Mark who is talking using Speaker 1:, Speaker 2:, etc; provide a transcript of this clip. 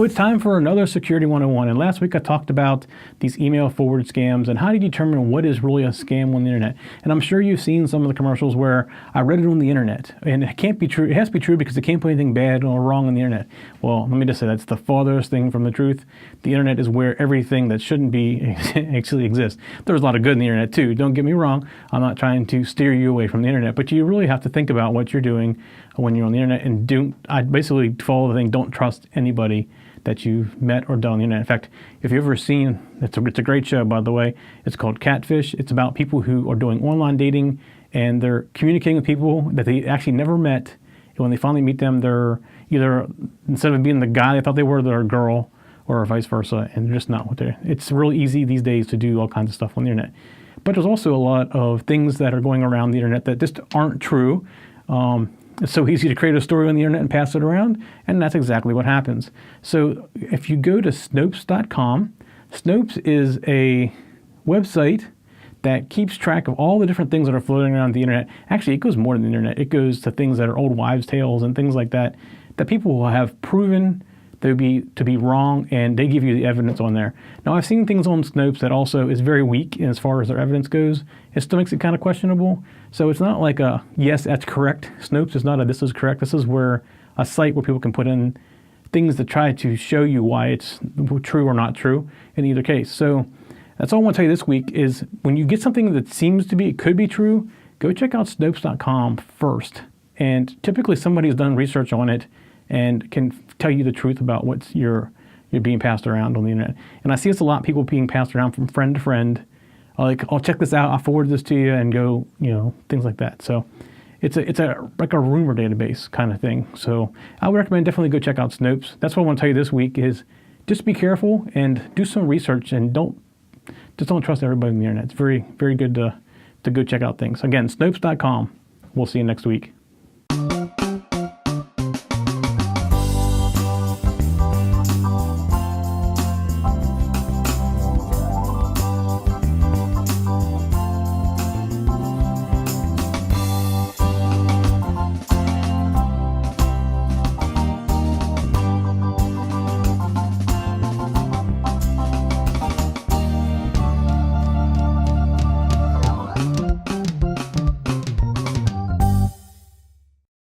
Speaker 1: it's time for another Security 101. And last week I talked about these email forward scams and how do you determine what is really a scam on the internet. And I'm sure you've seen some of the commercials where I read it on the internet. And it can't be true. It has to be true because it can't put anything bad or wrong on the internet. Well, let me just say that's the farthest thing from the truth. The internet is where everything that shouldn't be actually exists. There's a lot of good in the internet too. Don't get me wrong. I'm not trying to steer you away from the internet, but you really have to think about what you're doing when you're on the internet, and I basically follow the thing, don't trust anybody that you've met or done on the internet. In fact, if you've ever seen, it's a great show, by the way, it's called Catfish. It's about people who are doing online dating and they're communicating with people that they actually never met. And when they finally meet them, they're either, instead of being the guy they thought they were, they're a girl, or vice versa, and they're just not what they're. It's really easy these days to do all kinds of stuff on the internet. But there's also a lot of things that are going around the internet that just aren't true. It's so easy to create a story on the internet and pass it around, and that's exactly what happens. So if you go to Snopes.com, Snopes is a website that keeps track of all the different things that are floating around the internet. Actually, it goes more than the internet. It goes to things that are old wives' tales and things like that, that people will have proven to be wrong, and they give you the evidence on there. Now, I've seen things on Snopes that also is very weak as far as their evidence goes. It still makes it kind of questionable. So it's not like a, yes, that's correct. Snopes is not a, this is correct. This is where a site where people can put in things that try to show you why it's true or not true in either case. So that's all I want to tell you this week is when you get something that seems to be, it could be true, go check out Snopes.com first. And typically somebody has done research on it and can tell you the truth about what's you're being passed around on the internet. And I see this a lot, people being passed around from friend to friend. Like, oh, check this out, I'll forward this to you, and go, things like that. So it's like a rumor database kind of thing. So I would recommend definitely go check out Snopes. That's what I want to tell you this week is just be careful and do some research, and don't trust everybody on the internet. It's very, very good to go check out things. Again, Snopes.com. We'll see you next week.